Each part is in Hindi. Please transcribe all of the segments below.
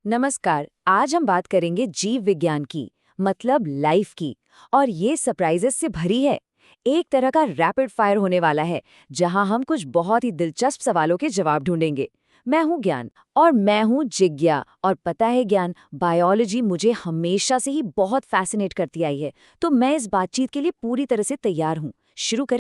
नमस्कार। आज हम बात करेंगे जीव विज्ञान की, मतलब लाइफ की। और ये सरप्राइजेस से भरी है। एक तरह का रैपिड फायर होने वाला है, जहां हम कुछ बहुत ही दिलचस्प सवालों के जवाब ढूंढेंगे। मैं हूं ज्ञान और मैं हूं जिज्ञा। और पता है ज्ञान, बायोलॉजी मुझे हमेशा से ही बहुत फैसिनेट करती आई है। तो मैं इस बातचीत के लिए पूरी तरह से तैयार हूं। शुरू कर।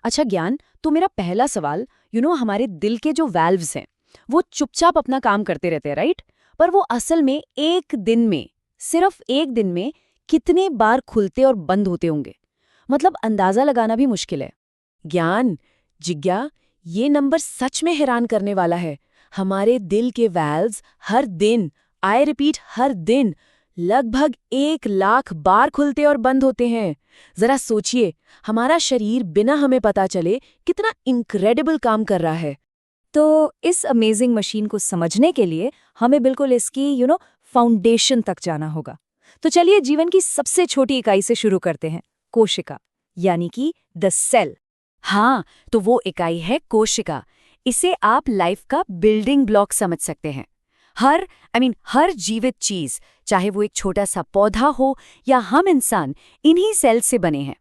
अच्छा ज्ञान, तो मेरा पहला सवाल, हमारे दिल के जो वाल्व्स हैं वो चुपचाप अपना काम करते रहते हैं, राइट? पर वो असल में एक दिन में, सिर्फ एक दिन में कितने बार खुलते और बंद होते होंगे? मतलब अंदाजा लगाना भी मुश्किल है। ज्ञान, जिज्ञा, ये नंबर सच में हैरान करने वाला है। हमारे दिल के वाल्व्स हर दिन, आई रिपीट हर दिन, लगभग 1 लाख बार खुलते और बंद होते हैं। जरा सोचिए, हमारा शरीर बिना हमें पता चले कितना इनक्रेडिबल काम कर रहा है। तो इस अमेजिंग मशीन को समझने के लिए हमें बिल्कुल इसकी फाउंडेशन तक जाना होगा। तो चलिए जीवन की सबसे छोटी इकाई से शुरू करते हैं, कोशिका, यानी कि द सेल। हाँ, तो वो इकाई है कोशिका। इसे आप लाइफ का बिल्डिंग ब्लॉक समझ सकते हैं। हर जीवित चीज, चाहे वो एक छोटा सा पौधा हो या हम इंसान, इन्हीं सेल से बने हैं।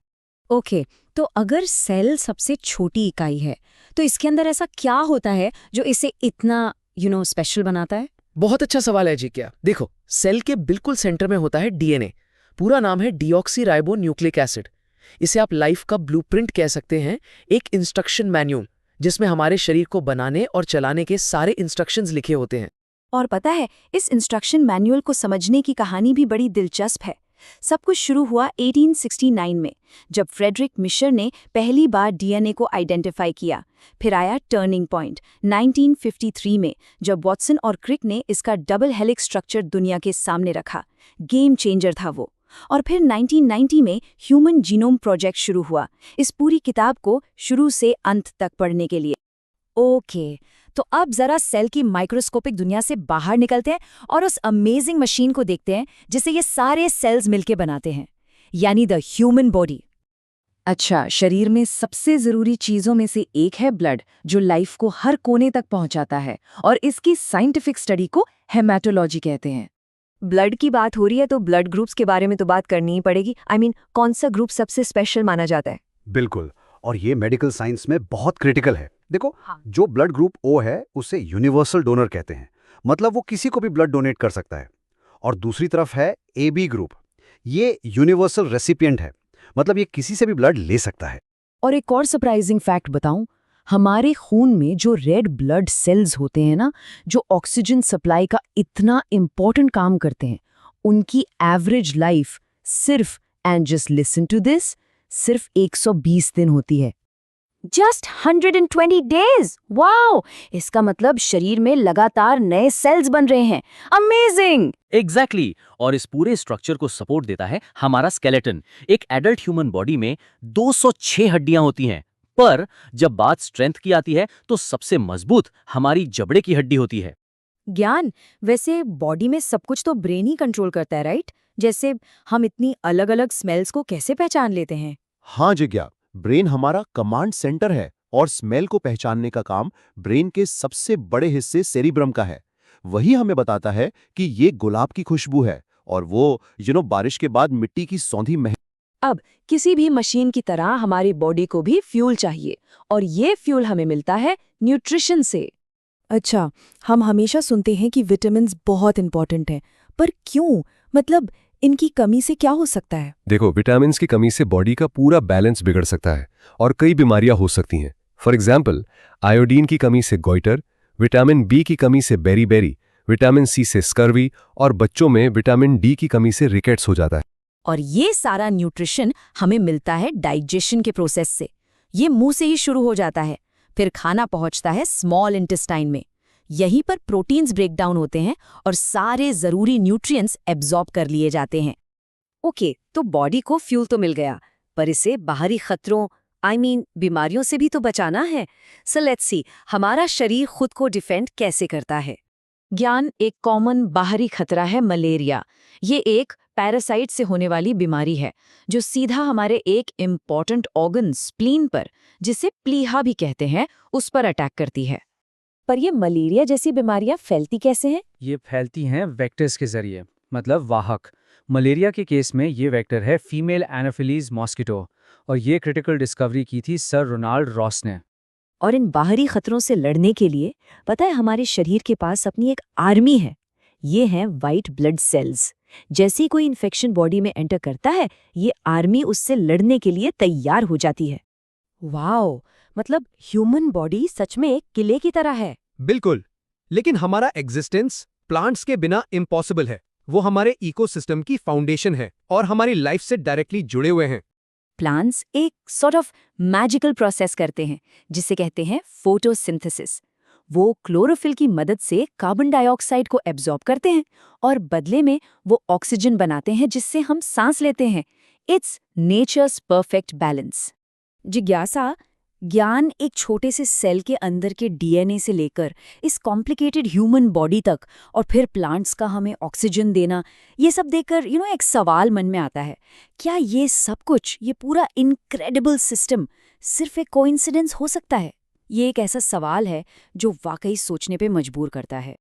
ओके, तो अगर सेल सबसे छोटी इकाई है तो इसके अंदर ऐसा क्या होता है जो इसे इतना स्पेशल बनाता है? बहुत अच्छा सवाल है जी। क्या देखो, सेल के बिल्कुल सेंटर में होता है डीएनए। पूरा नाम है डीऑक्सी राइबो एसिड। इसे आप लाइफ का ब्लूप्रिंट कह सकते हैं, एक इंस्ट्रक्शन मैन्यूल जिसमें हमारे शरीर को बनाने और चलाने के सारे इंस्ट्रक्शंस लिखे होते हैं। और पता है, इस इंस्ट्रक्शन मैनुअल को समझने की कहानी भी बड़ी दिलचस्प है। सब कुछ शुरू हुआ 1869 में, जब फ्रेडरिक मिशर ने पहली बार डीएनए को आइडेंटिफाई किया। फिर आया टर्निंग पॉइंट 1953 में, जब वॉटसन और क्रिक ने इसका डबल हेलिक्स स्ट्रक्चर दुनिया के सामने रखा। गेम चेंजर था वो। और फिर 1990 में ह्यूमन जीनोम प्रोजेक्ट शुरू हुआ, इस पूरी किताब को शुरू से अंत तक पढ़ने के लिए। ओके, तो अब जरा सेल की माइक्रोस्कोपिक दुनिया से बाहर निकलते हैं और उस अमेजिंग मशीन को देखते हैं जिसे ये सारे सेल्स मिलके बनाते हैं, यानी द ह्यूमन बॉडी। अच्छा, शरीर में सबसे जरूरी चीजों में से एक है ब्लड, जो लाइफ को हर कोने तक पहुंचाता है। और इसकी साइंटिफिक स्टडी को हेमाटोलॉजी कहते हैं। ब्लड की बात हो रही है तो ब्लड ग्रुप्स के बारे में तो बात करनी ही पड़ेगी। कौन सा ग्रुप सबसे स्पेशल माना जाता है? बिल्कुल, और ये मेडिकल साइंस में बहुत क्रिटिकल है। देखो, हाँ। जो ब्लड ग्रुप ओ है उसे यूनिवर्सल डोनर कहते हैं। मतलब वो किसी को भी ब्लड डोनेट कर सकता है। और दूसरी तरफ है ए बी ग्रुप। ये यूनिवर्सल रेसिपिएंट है। मतलब ये किसी से भी ब्लड ले सकता है। और एक और सरप्राइजिंग फैक्ट बताऊं, हमारे खून में जो रेड ब्लड सेल्स होते हैं ना, जो ऑक्सीजन सप्लाई का इतना इम्पोर्टेंट काम करते हैं, उनकी एवरेज लाइफ सिर्फ, and just listen to this, सिर्फ 120 दिन होती है। Just 120 days. वाओ! इसका मतलब शरीर में लगातार नए सेल्स बन रहे हैं। अमेजिंग! एग्जैक्टली और इस पूरे स्ट्रक्चर को सपोर्ट देता है हमारा स्केलेटन। एक एडल्ट ह्यूमन बॉडी में 206 हड्डियां होती हैं, पर जब बात स्ट्रेंथ की आती है तो सबसे मजबूत हमारी जबड़े की हड्डी होती है। ज्ञान, वैसे बॉडी में सब कुछ तो ब्रेन ही कंट्रोल करता है, राइट? जैसे हम इतनी अलग-अलग स्मेल्स को कैसे पहचान लेते हैं? हाँ जिज्ञा, ब्रेन हमारा कमांड सेंटर है और स्मेल को पहचानने का काम ब्रेन के सबसे बड़े हिस्से सेरिब्रम का है। वही हमें बताता है कि ये गुलाब की खुशबू है और वो बारिश के बाद मिट्टी की सौंधी महक। अब किसी भी मशीन की तरह हमारी बॉडी को भी फ्यूल चाहिए, और ये फ्यूल हमें मिलता है न्यूट्रिशन से। अच्छा, हम हमेशा सुनते हैं कि विटामिन्स बहुत इंपॉर्टेंट हैं, पर क्यों? मतलब इनकी कमी से क्या हो सकता है? देखो, विटामिन्स की कमी से बॉडी का पूरा बैलेंस बिगड़ सकता है और कई बीमारियां हो सकती हैं। फॉर एग्जाम्पल, आयोडीन की कमी से गॉइटर, विटामिन बी की कमी से बेरी, विटामिन सी से स्कर्वी और बच्चों में विटामिन डी की कमी से रिकेट्स हो जाता है। और ये सारा न्यूट्रिशन हमें मिलता है डाइजेशन के प्रोसेस से। ये मुंह से ही शुरू हो जाता है, फिर खाना पहुंचता है स्मॉल इंटेस्टाइन में। यहीं पर प्रोटीन्स ब्रेक डाउन होते हैं और सारे जरूरी न्यूट्रिएंट्स एब्जॉर्ब कर लिए जाते हैं। ओके, तो बॉडी को फ्यूल तो मिल गया, पर इसे बाहरी खतरों, बीमारियों से भी तो बचाना है। सो लेट्स सी, हमारा शरीर खुद को डिफेंड कैसे करता है। ज्ञान, एक कॉमन बाहरी खतरा है मलेरिया। ये एक पैरासाइट से होने वाली बीमारी है जो सीधा हमारे एक इम्पॉर्टेंट ऑर्गन स्प्लीन पर, जिसे प्लीहा भी कहते हैं, उस पर अटैक करती है। पर ये मलेरिया जैसी बीमारियां फैलती कैसे हैं? ये फैलती हैं वेक्टर्स के जरिए, मतलब वाहक। मलेरिया के केस में ये वेक्टर है फीमेल एनाफिलीज मॉस्किटो, और ये क्रिटिकल डिस्कवरी की थी सर रोनाल्ड रॉस ने। और इन बाहरी खतरों से लड़ने के लिए पता है हमारे शरीर के पास अपनी एक आर्मी है। ये हैं वाइट ब्लड सेल्स। जैसे ही कोई इन्फेक्शन बॉडी में एंटर करता है, ये आर्मी उससे लड़ने के लिए तैयार हो जाती है। वाओ, मतलब ह्यूमन बॉडी सच में एक किले की तरह है। बिल्कुल, लेकिन हमारा एग्जिस्टेंस प्लांट्स के बिना इम्पॉसिबल है। वो हमारे इकोसिस्टम की फाउंडेशन है और हमारी लाइफ से डायरेक्टली जुड़े हुए हैं। प्लांट्स एक सॉर्ट ऑफ मैजिकल प्रोसेस करते हैं जिसे कहते हैं फोटोसिंथेसिस। वो क्लोरोफिल की मदद से कार्बन डाइऑक्साइड को एब्जॉर्ब करते हैं और बदले में वो ऑक्सीजन बनाते हैं जिससे हम सांस लेते हैं। It's nature's perfect balance. जिज्ञासा, ज्ञान एक छोटे से सेल के अंदर के डीएनए से लेकर इस कॉम्प्लिकेटेड ह्यूमन बॉडी तक और फिर प्लांट्स का हमें ऑक्सीजन देना, ये सब देखकर एक सवाल मन में आता है, क्या ये सब कुछ, ये पूरा इनक्रेडिबल सिस्टम सिर्फ एक कोइंसिडेंस हो सकता है? ये एक ऐसा सवाल है जो वाकई सोचने पे मजबूर करता है।